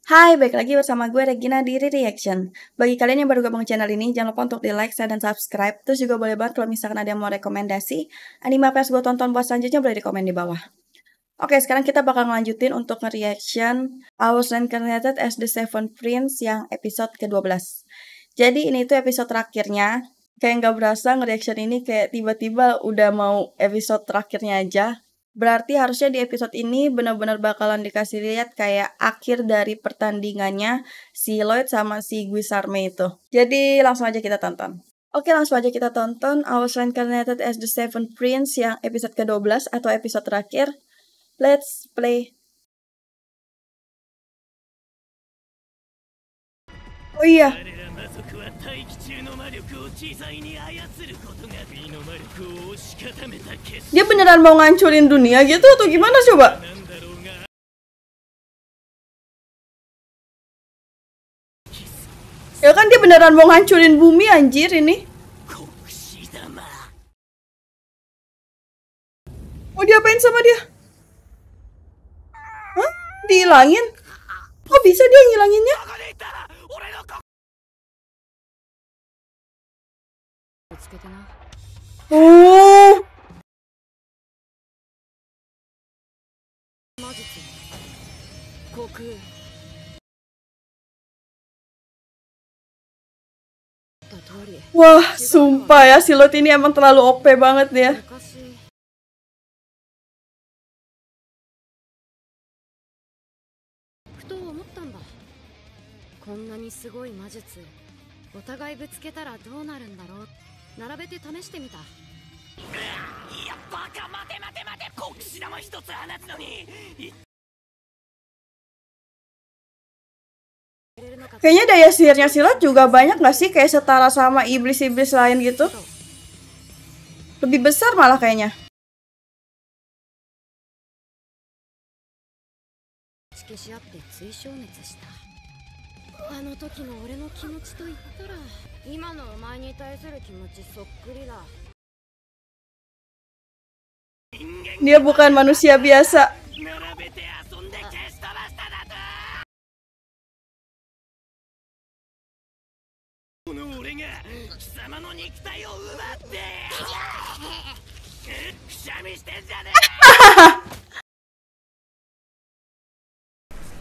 Hai, balik lagi bersama gue Regina di Reaction. Bagi kalian yang baru gabung channel ini, jangan lupa untuk di like, share, dan subscribe. Terus juga boleh banget kalau misalkan ada yang mau rekomendasi anime apa yang gue tonton buat selanjutnya, boleh di komen di bawah. Oke, sekarang kita bakal ngelanjutin untuk nge-reaction I Was Reincarnated as the Seven Prince yang episode ke-12. Jadi ini tuh episode terakhirnya. Kayak nggak berasa nge-reaction ini kayak tiba-tiba udah mau episode terakhirnya aja. Berarti harusnya di episode ini benar-benar bakalan dikasih lihat kayak akhir dari pertandingannya si Lloyd sama si Guisarme itu. Jadi langsung aja kita tonton. Oke, langsung aja kita tonton I Was Reincarnated as the Seven Prince yang episode ke-12 atau episode terakhir. Let's play. Oh iya. Dia beneran mau ngancurin dunia gitu atau gimana coba? Ya kan dia beneran mau ngancurin bumi anjir ini. Mau diapain sama dia? Hah? Dihilangin? Kok bisa dia ngilanginnya? Oh. Wah, sumpah ya, si Lot ini emang terlalu OP banget ya. Kayaknya daya sihirnya Silat juga banyak gak sih? Kayak setara sama iblis-iblis lain gitu. Lebih besar malah kayaknya. Dia bukan manusia biasa.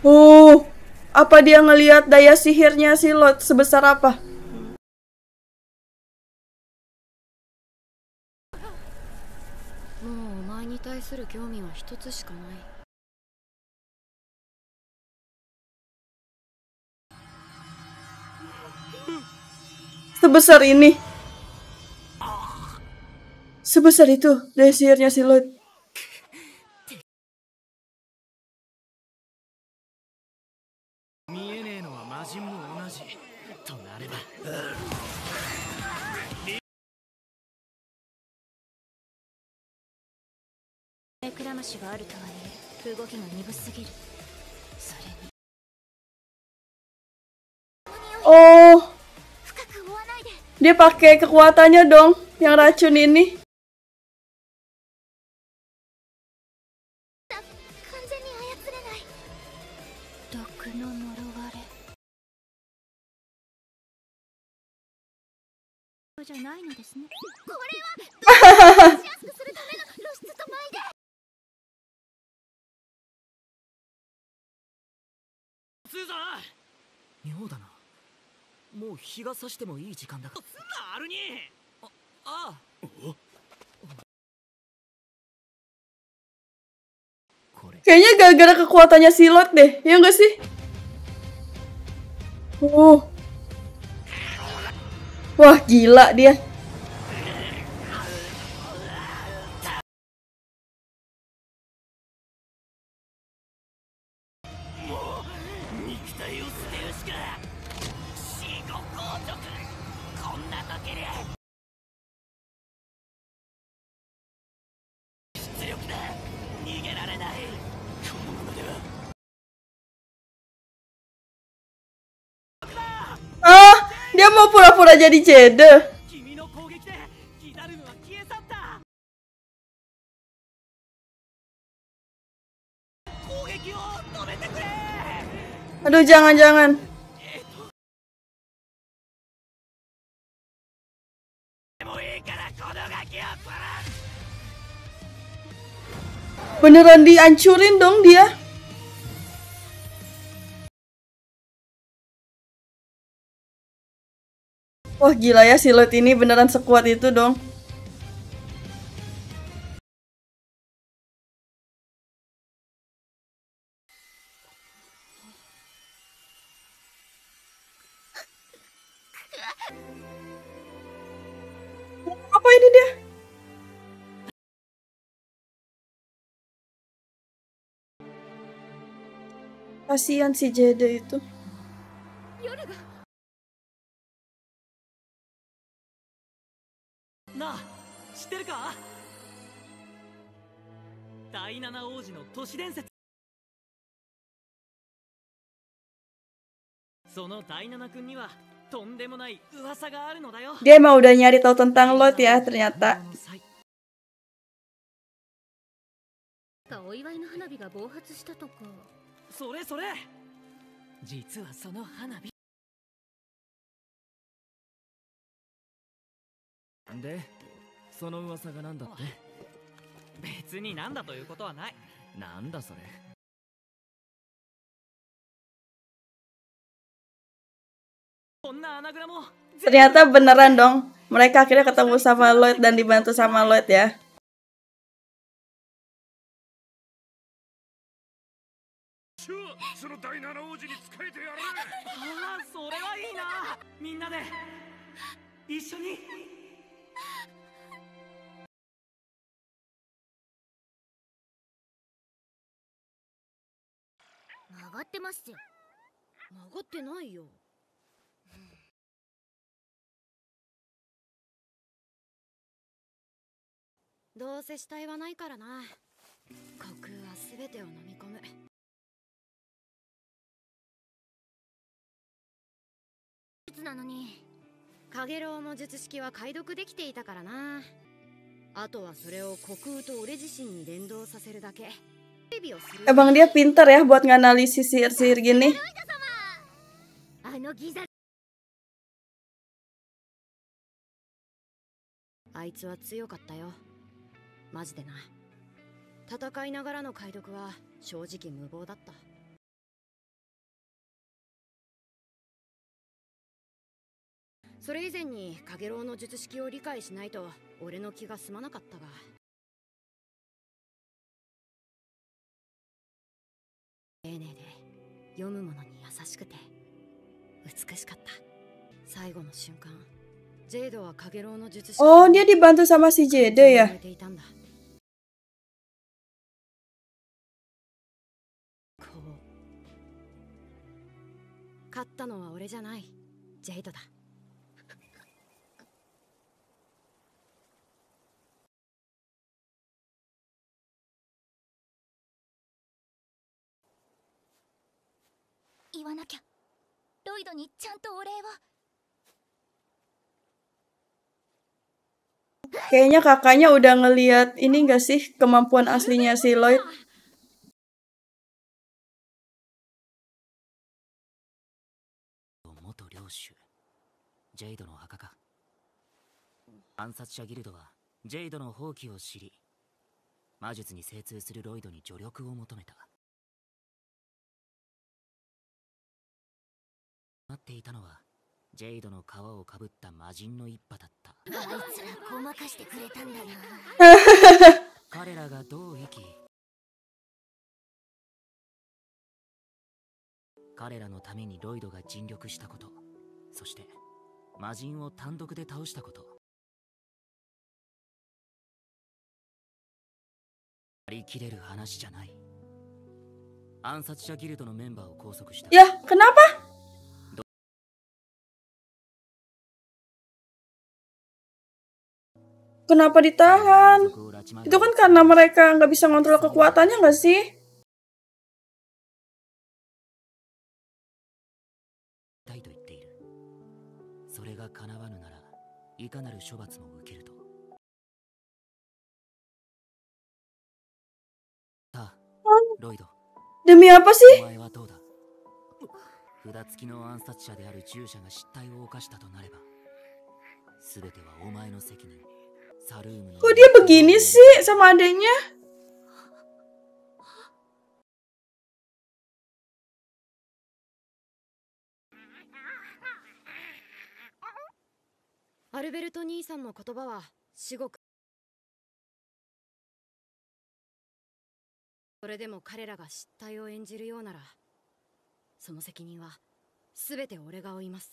Oh, apa dia ngelihat daya sihirnya si Lot sebesar apa? Sebesar ini. Sebesar itu daya sihirnya si Lot. Oh, dia pakai kekuatannya dong yang racun ini. Kayaknya gara-gara kekuatannya si Lot deh, ya nggak sih? Oh, wah gila dia. Ah, dia mau pura-pura jadi Jede. Aduh, jangan-jangan. Beneran dihancurin dong dia. Wah, gila ya, si Lloyd ini beneran sekuat itu dong. Apa ini dia? Kasihan si Jade itu. Nah, 知ってるか？第七王子の都市伝説。その第七君にはとんでもない噂があるのだよ。 Dia emang udah nyari tahu tentang Lloyd ya ternyata. お祝いの花火が暴発したとか。それそれ。実はその花火。で、その噂がなんだって？別になんだということはない。なんだそれ。こんな穴蔵も。Ternyata beneran dong. Mereka akhirnya ketemu sama Lloyd dan dibantu sama Lloyd ya. "どうせ死体はないからな。虚空は全てを飲み込む。術なのに、カゲロウの術式は解読できていたからな。あとはそれを虚空と俺自身に連動させるだけ。Emang dia pintar ya buat nganalisis sihir-sihir gini. あのギザ。あいつは強かったよ。マジでな。戦いながらの解読は正直無謀だった。それ以前にカゲロウの術式を理解しないと俺の気が済まなかったが。丁寧で読むものに優しくて美しかった。最後の瞬間、ジェイドはカゲロウの術式。Oh, dia dibantu sama si Jade ya. 勝ったのは俺じゃない、ジェイドだ。言わなきゃ。ロイドにちゃんとお礼を。Kayaknya kakaknya udah ngeliat ini gak sih kemampuan aslinya si Lloyd? Jade の墓か。暗殺者ギルドはジェイドの放棄を知り、魔術に精通するロイドに助力を求めた。待っていたのはジェイドの皮をかぶった魔人の一派だった。あいつらごまかしてくれたんだな。彼らがどう生き、彼らのためにロイドが尽力したこと、そして魔人を単独で倒したこと。ありきれる話じゃない。暗殺者ギルドのメンバーを拘束した。Ya, kenapa? Kenapa ditahan? Itu kan karena mereka nggak bisa ngontrol kekuatannya nggak sih? Demi apa sih? 札付きの暗殺者である従者が失態を犯したとなれば、全てはお前の責任。サルームの Kok dia begini sih sama adanya? アルベルト兄さんの言葉は至極。それでも彼らが失態を演じるようなら、その責任は全て俺が負います。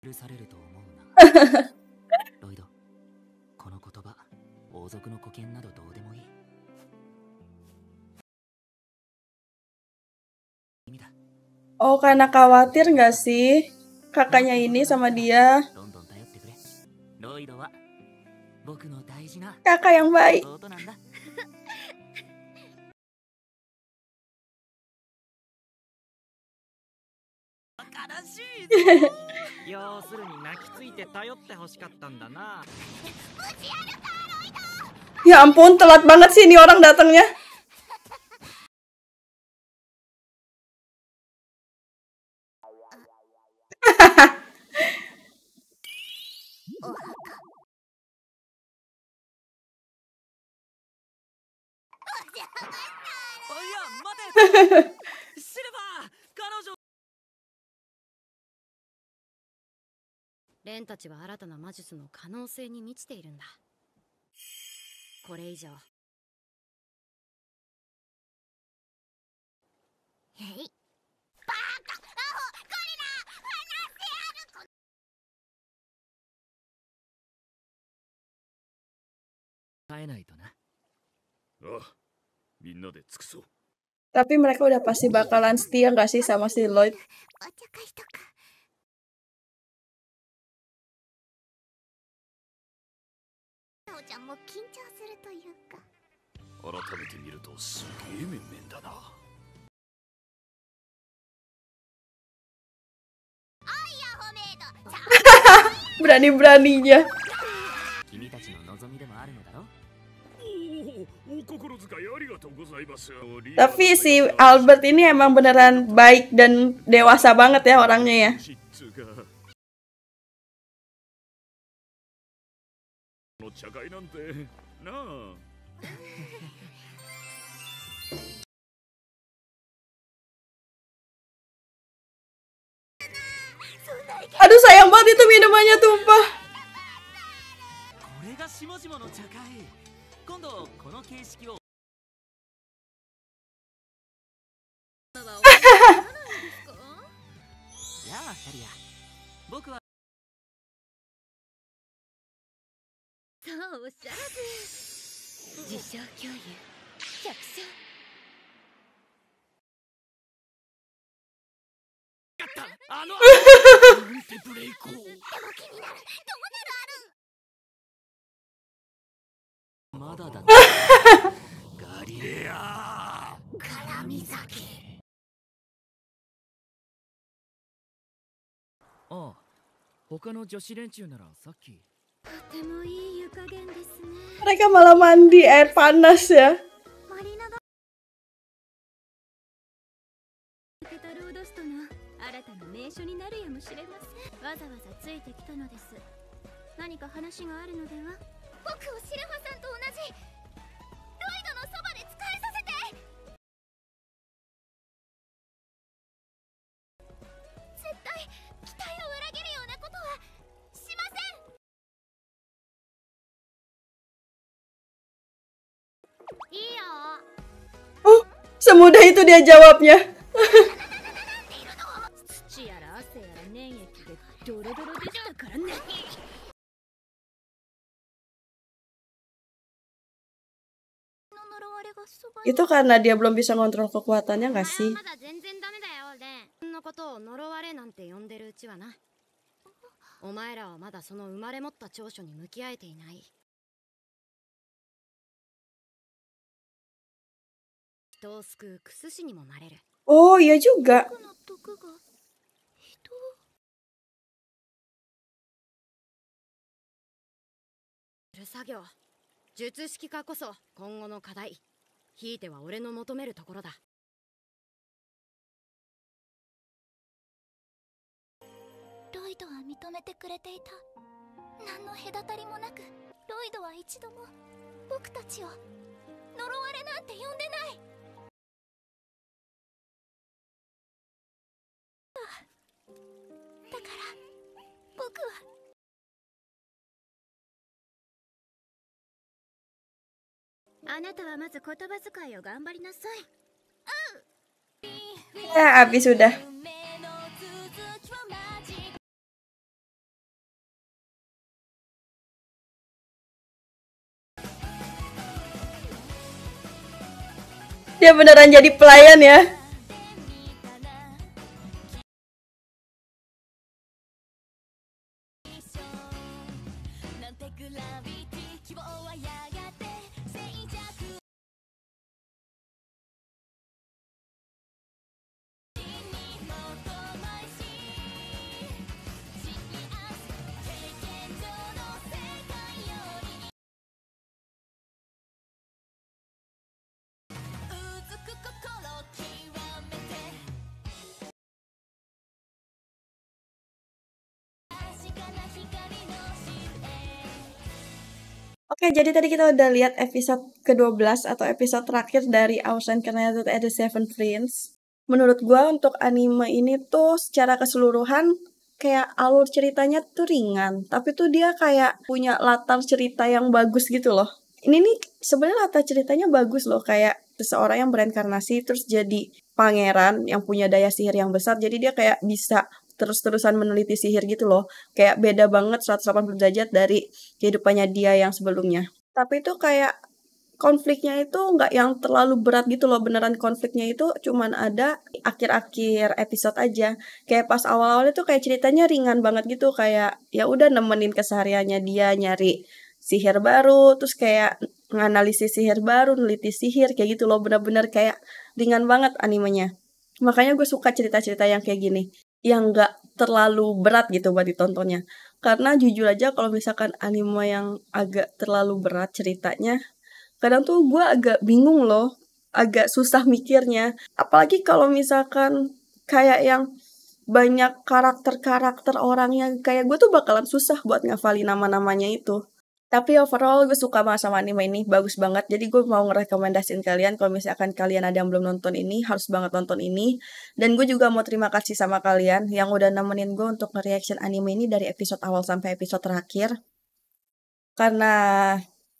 許されると思うな。ロイド、この言葉、王族の沽券などどうでもいい。意味だ。 Oh, karena khawatir nggak sih kakaknya ini sama dia? どんどん頼ってくれ。ロイドは僕の大事な Kakak yang baik. 弟なんだ。悲しい。要するに泣きついて頼って欲しかったんだな。 Ya ampun, telat banget sih ini orang datangnya. Silver! 彼女 レンたちは新たな魔術の可能性に満ちているんだ。これ以上。えい。バカ、アホ、ゴリラ、離してやる。耐えないとな。ああ、みんなで尽くそう。 Tapi mereka udah pasti bakalan setia nggak sih sama si Lloyd? お茶会とか。おちゃんも緊張するというか。改めて見るとすげえ面々だな。おいやホメイド。Berani-beraninya. 君たちの望みでもあるのだろ。 お心遣いありがとうございます。 Tapi si Albert ini emang beneran baik dan dewasa banget ya orangnya ya. の茶会なんてなあ。 Aduh sayang banget itu minumannya tumpah. これが下々の茶会。今度この形式を。やあ、キャリア。僕は。そうおっしゃらず。自称共有。百姓。 あのなんてブレイクを。でも気になる。どうなるある。 まだだ。ガリレア。絡み酒。ああ、他の女子連中ならさっき。とてもいい湯加減ですね。 Mereka malah mandi air panas ya. マリナがペタロードストの新たな名所になるやもしれません。わざわざついてきたのです。何か話があるのでは。僕をシルファさんと同じ。ロイドのそばで使えさせて。絶対期待を裏切るようなことはしません。いいよ。 Oh, semudah itu dia jawabnya. 土やら汗やら粘液でドロドロでしたからね。 Itu karena dia belum bisa ngontrol kekuatannya nggak sih? まだ全然ダメだよ、レン。そんなことを呪われなんて呼んでるうちはな。お前らはまだその生まれ持った長所に向き合えていない。人を救う薬師にもなれる。 Oh iya juga. 僕の毒がる作業、術式化こそ今後の課題、ひいては俺の求めるところだ。ロイドは認めてくれていた。何の隔たりもなく、ロイドは一度も僕たちを呪われなんて呼んでない。だから僕はあなたはまず言葉遣いを頑張りなさい。Ya, habis sudah. Dia beneran jadi pelayan ya. Oke, jadi tadi kita udah lihat episode ke-12 atau episode terakhir dari Ausland Connected at the Seven Prince. Menurut gua untuk anime ini tuh secara keseluruhan kayak alur ceritanya tuh ringan, tapi tuh dia kayak punya latar cerita yang bagus gitu loh. Ini nih sebenarnya latar ceritanya bagus loh, kayak seseorang yang bereinkarnasi terus jadi pangeran yang punya daya sihir yang besar, jadi dia kayak bisa terus-terusan meneliti sihir gitu loh. Kayak beda banget 180 derajat dari kehidupannya dia yang sebelumnya. Tapi itu kayak konfliknya itu nggak yang terlalu berat gitu loh. Beneran konfliknya itu cuman ada akhir-akhir episode aja. Kayak pas awal-awal itu kayak ceritanya ringan banget gitu. Kayak ya udah nemenin kesehariannya dia nyari sihir baru. Terus kayak nganalisis sihir baru, neliti sihir kayak gitu loh. Bener-bener kayak ringan banget animenya. Makanya gue suka cerita-cerita yang kayak gini, yang nggak terlalu berat gitu buat ditontonnya. Karena jujur aja kalau misalkan anime yang agak terlalu berat ceritanya, kadang tuh gue agak bingung loh, agak susah mikirnya. Apalagi kalau misalkan kayak yang banyak karakter-karakter orangnya, kayak gue tuh bakalan susah buat ngafalin nama-namanya itu. Tapi overall gue suka banget sama anime ini, bagus banget. Jadi gue mau ngerekomendasiin kalian kalau misalkan kalian ada yang belum nonton ini, harus banget nonton ini. Dan gue juga mau terima kasih sama kalian yang udah nemenin gue untuk nge-reaction anime ini dari episode awal sampai episode terakhir. Karena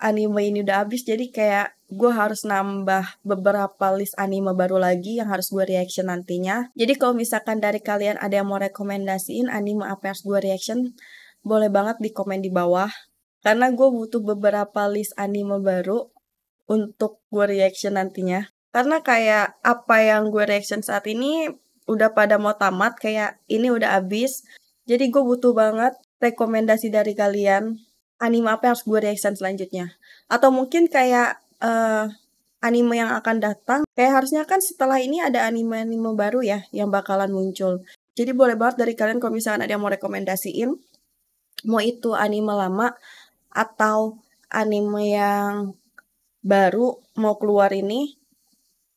anime ini udah habis, jadi kayak gue harus nambah beberapa list anime baru lagi yang harus gue reaction nantinya. Jadi kalau misalkan dari kalian ada yang mau rekomendasiin anime apa yang harus gue reaction, boleh banget di komen di bawah. Karena gue butuh beberapa list anime baru untuk gue reaction nantinya. Karena kayak apa yang gue reaction saat ini udah pada mau tamat, kayak ini udah habis. Jadi gue butuh banget rekomendasi dari kalian, anime apa yang harus gue reaction selanjutnya. Atau mungkin kayak anime yang akan datang, kayak harusnya kan setelah ini ada anime-anime baru ya yang bakalan muncul. Jadi boleh banget dari kalian kalau misalkan ada yang mau rekomendasiin, mau itu anime lama atau anime yang baru mau keluar ini,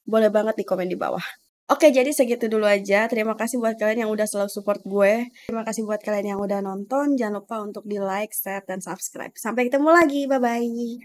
boleh banget di komen di bawah. Oke, jadi segitu dulu aja. Terima kasih buat kalian yang udah selalu support gue. Terima kasih buat kalian yang udah nonton. Jangan lupa untuk di like, share, dan subscribe. Sampai ketemu lagi. Bye-bye.